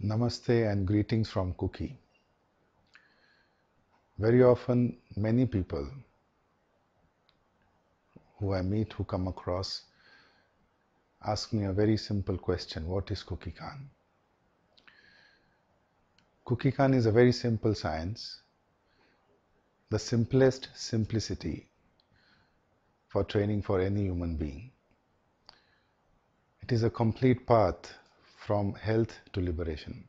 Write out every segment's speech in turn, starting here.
Namaste and greetings from Kuki. Very often, many people who I meet, who come across, ask me a very simple question: what is Kukikan? Kukikan is a very simple science, the simplest simplicity for training for any human being. It is a complete path from health to liberation.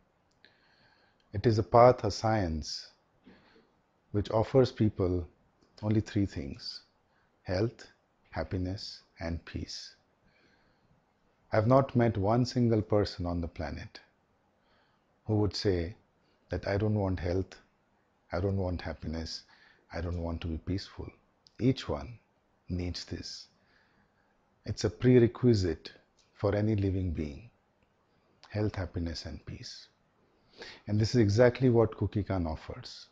It is a path, a science, which offers people only three things: health, happiness, and peace. I have not met one single person on the planet who would say that I don't want health, I don't want happiness, I don't want to be peaceful. Each one needs this. It's a prerequisite for any living being: health, happiness, and peace. And this is exactly what Kukikan offers.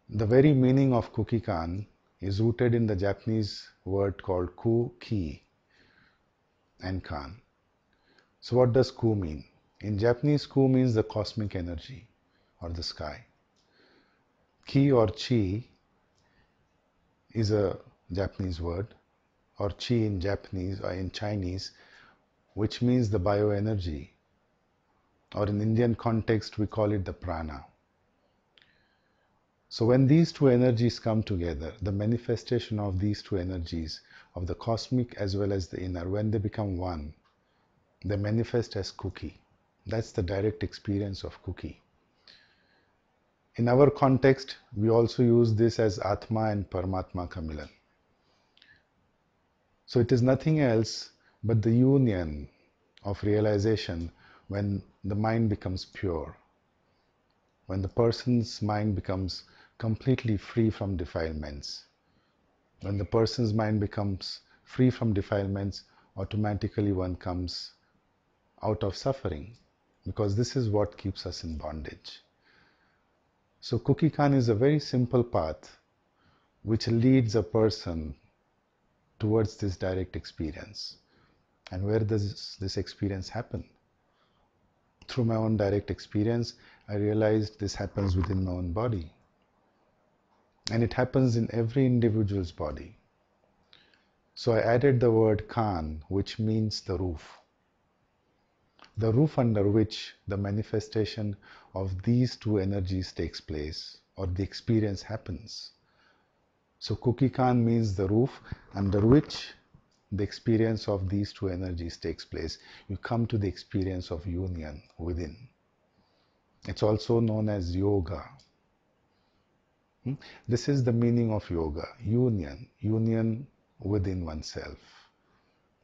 The very meaning of Kukikan is rooted in the Japanese word called Kuki and Kan. So what does Ku mean? In Japanese, Ku means the cosmic energy or the sky. Ki or Chi is a Japanese word, or Chi in Japanese or in Chinese, which means the bioenergy, or in Indian context we call it the prana. So when these two energies come together, the manifestation of these two energies, of the cosmic as well as the inner, when they become one, they manifest as Kuki. That's the direct experience of Kuki. In our context, we also use this as Atma and Paramatma ka Milan. So it is nothing else but the union of realization when the mind becomes pure, when the person's mind becomes completely free from defilements. When the person's mind becomes free from defilements, automatically one comes out of suffering, because this is what keeps us in bondage. So Kukikan is a very simple path which leads a person towards this direct experience. And where does this experience happen? Through my own direct experience, I realized this happens within my own body. And it happens in every individual's body. So I added the word Kan, which means the roof. The roof under which the manifestation of these two energies takes place, or the experience happens. So Kukikan means the roof under which the experience of these two energies takes place. You come to the experience of union within. It's also known as yoga. This is the meaning of yoga: union within oneself,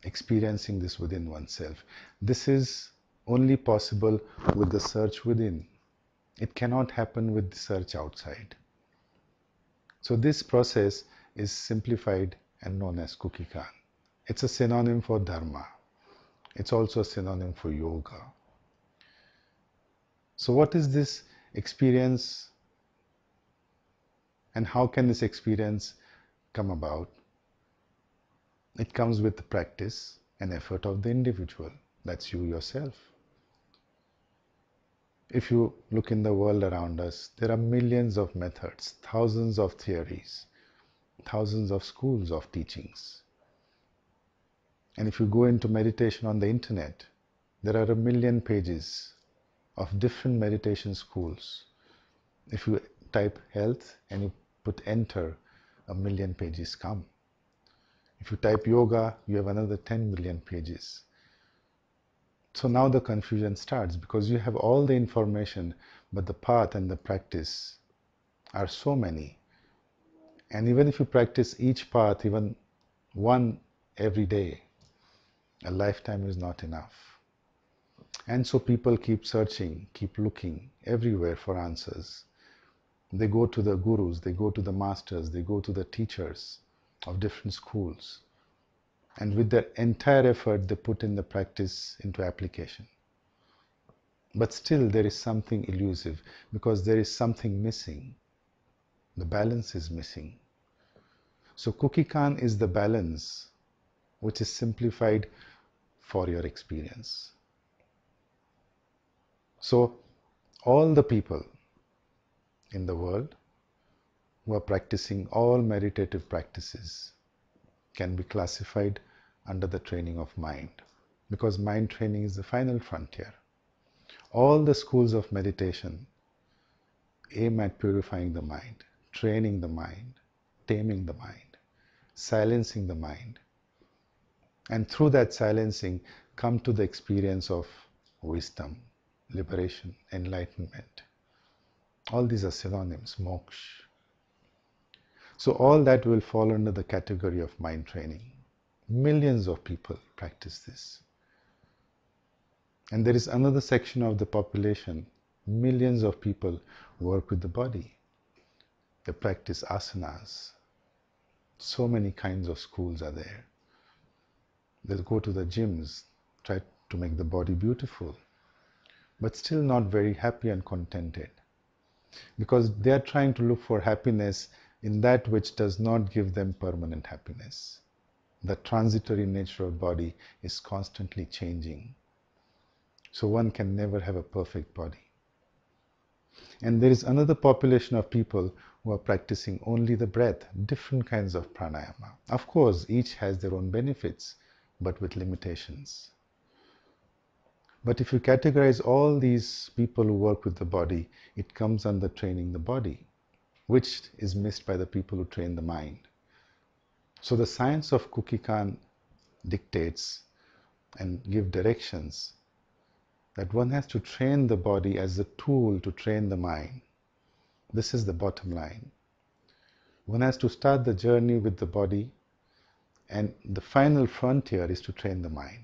experiencing this within oneself. This is only possible with the search within. It cannot happen with the search outside. So this process is simplified and known as Kukikan. It's a synonym for Dharma. It's also a synonym for yoga. So what is this experience, and how can this experience come about? It comes with the practice and effort of the individual. That's you yourself. If you look in the world around us, there are millions of methods, thousands of theories, thousands of schools of teachings. And if you go into meditation on the internet, there are a million pages of different meditation schools. If you type health and you put enter, a million pages come. If you type yoga, you have another 10 million pages. So now the confusion starts, because you have all the information, but the path and the practice are so many. And even if you practice each path, even one every day, a lifetime is not enough. And so people keep searching, keep looking everywhere for answers. They go to the gurus, they go to the masters, they go to the teachers of different schools. And with their entire effort, they put in the practice into application. But still there is something elusive, because there is something missing. The balance is missing. So Kukikan is the balance which is simplified for your experience. So all the people in the world who are practicing all meditative practices can be classified under the training of mind, because mind training is the final frontier. All the schools of meditation aim at purifying the mind, training the mind, taming the mind, silencing the mind, and through that silencing come to the experience of wisdom, liberation, enlightenment. All these are synonyms, moksha. So all that will fall under the category of mind training. Millions of people practice this. And there is another section of the population, millions of people work with the body. They practice asanas. So many kinds of schools are there. They go to the gyms, try to make the body beautiful, but still not very happy and contented, because they are trying to look for happiness in that which does not give them permanent happiness. The transitory nature of body is constantly changing. So one can never have a perfect body. And there is another population of people who are practicing only the breath, different kinds of pranayama. Of course, each has their own benefits, but with limitations. But if you categorize all these people who work with the body, it comes under training the body, which is missed by the people who train the mind. So the science of Kukikan dictates and give directions that one has to train the body as a tool to train the mind. This is the bottom line. One has to start the journey with the body, and the final frontier is to train the mind.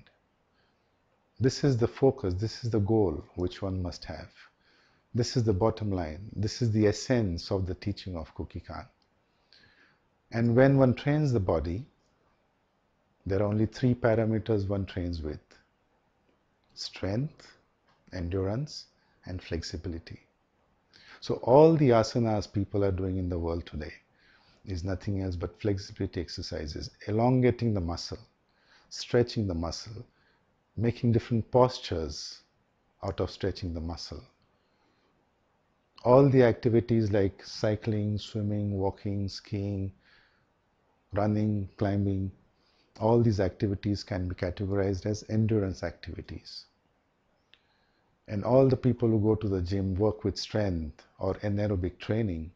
This is the focus, this is the goal which one must have. This is the bottom line. This is the essence of the teaching of Kukikan. And when one trains the body, there are only 3 parameters one trains with: strength, endurance, and flexibility. So all the asanas people are doing in the world today is nothing else but flexibility exercises, elongating the muscle, stretching the muscle, making different postures out of stretching the muscle. All the activities like cycling, swimming, walking, skiing, running, climbing, all these activities can be categorized as endurance activities. And all the people who go to the gym work with strength or anaerobic training.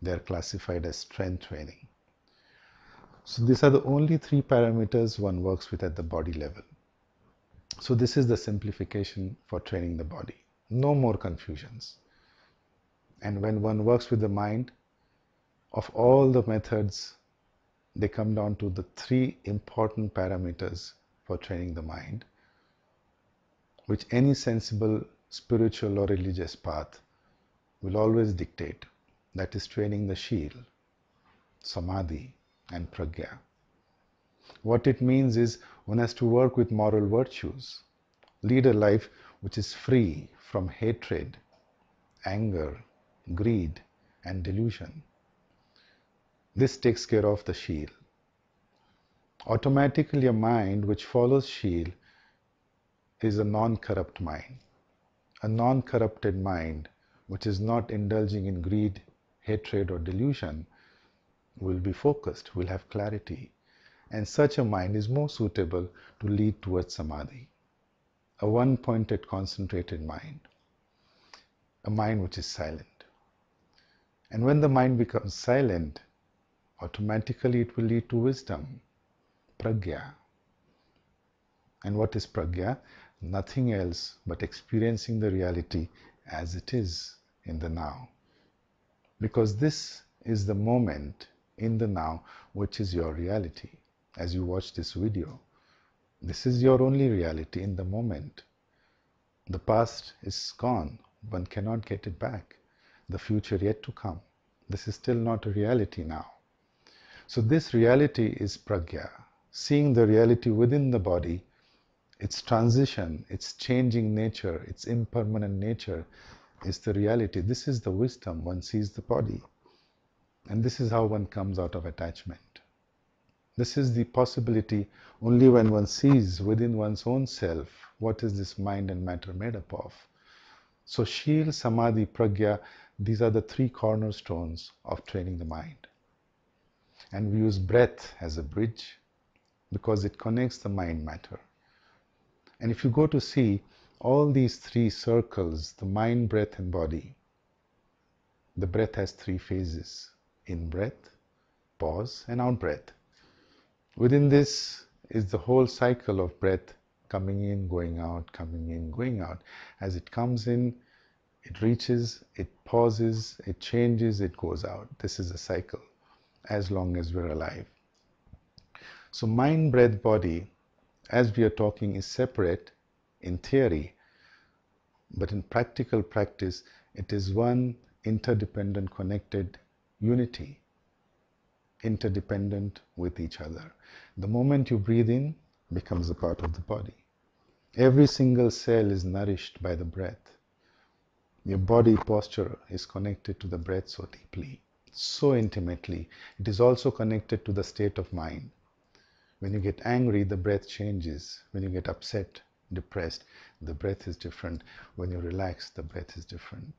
They are classified as strength training. So these are the only 3 parameters one works with at the body level. So this is the simplification for training the body. No more confusions. And when one works with the mind, of all the methods, they come down to the 3 important parameters for training the mind, which any sensible spiritual or religious path will always dictate. That is training the sheel, samadhi, and pragya. What it means is one has to work with moral virtues, lead a life which is free from hatred, anger, greed, and delusion. This takes care of the sheel. Automatically, a mind which follows sheel is a non-corrupt mind. A non-corrupted mind which is not indulging in greed, hatred, or delusion will be focused, will have clarity. And such a mind is more suitable to lead towards samadhi. A one-pointed, concentrated mind. A mind which is silent. And when the mind becomes silent, automatically it will lead to wisdom, pragya. And what is pragya? Nothing else but experiencing the reality as it is in the now. Because this is the moment in the now which is your reality. As you watch this video, this is your only reality in the moment. The past is gone. One cannot get it back. The future yet to come. This is still not a reality now. So this reality is pragya. Seeing the reality within the body, its transition, its changing nature, its impermanent nature is the reality. This is the wisdom. One sees the body. And this is how one comes out of attachment. This is the possibility only when one sees within one's own self what is this mind and matter made up of. So Shil, Samadhi, Pragya, these are the three cornerstones of training the mind. And we use breath as a bridge because it connects the mind matter. And if you go to see all these three circles, the mind, breath and body, the breath has three phases: in breath, pause and out breath. Within this is the whole cycle of breath, coming in, going out, coming in, going out. As it comes in, it reaches, it pauses, it changes, it goes out. This is a cycle as long as we're alive. So mind, breath, body, as we are talking, is separate in theory, but in practical practice, it is one interdependent, connected unity, interdependent with each other. The moment you breathe in, becomes a part of the body. Every single cell is nourished by the breath. Your body posture is connected to the breath so deeply, so intimately. It is also connected to the state of mind. When you get angry, the breath changes. When you get upset, depressed, the breath is different. When you relax, the breath is different.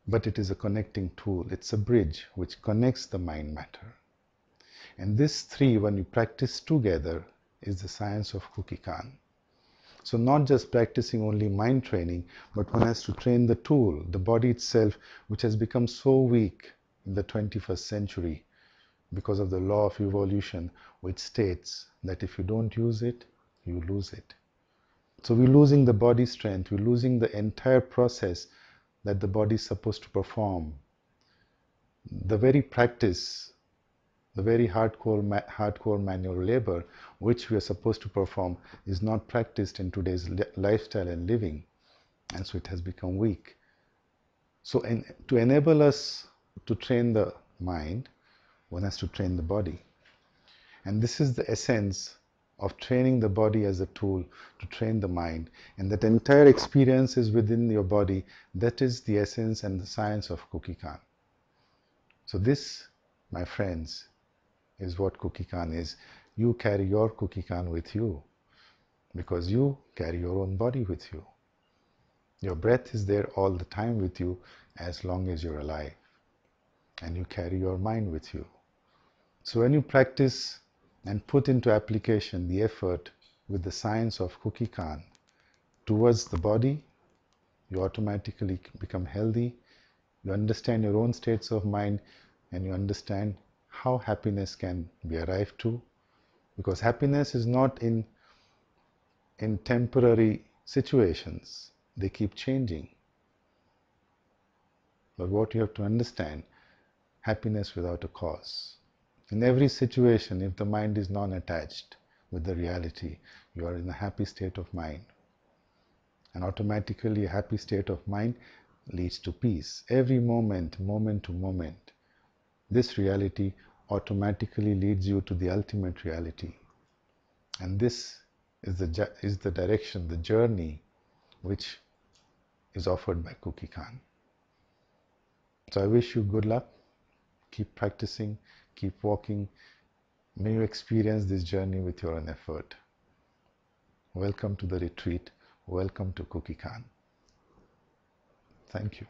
But it is a connecting tool. It's a bridge which connects the mind matter. And this three, when you practice together, is the science of Kukikan. So not just practicing only mind training, but one has to train the tool, the body itself, which has become so weak in the 21st century because of the law of evolution, which states that if you don't use it, you lose it. So we're losing the body strength, we're losing the entire process that the body is supposed to perform. The very practice, the very hardcore manual labor which we are supposed to perform is not practiced in today's lifestyle and living, and so it has become weak. So to enable us to train the mind, one has to train the body. And this is the essence of training the body as a tool to train the mind. And that entire experience is within your body. That is the essence and the science of Kukikan. So this, my friends, is what Kukikan is. You carry your Kukikan with you because you carry your own body with you. Your breath is there all the time with you as long as you're alive. And you carry your mind with you. So when you practice and put into application the effort with the science of Kukikan towards the body, you automatically become healthy. You understand your own states of mind and you understand how happiness can be arrived to. Because happiness is not in temporary situations. They keep changing. But what you have to understand, happiness without a cause. In every situation, if the mind is non-attached with the reality, you are in a happy state of mind. And automatically a happy state of mind leads to peace. Every moment, moment to moment, this reality automatically leads you to the ultimate reality. And this is the direction, the journey which is offered by Kukikan. So I wish you good luck. Keep practicing, keep walking. May you experience this journey with your own effort. Welcome to the retreat. Welcome to Kukikan. Thank you.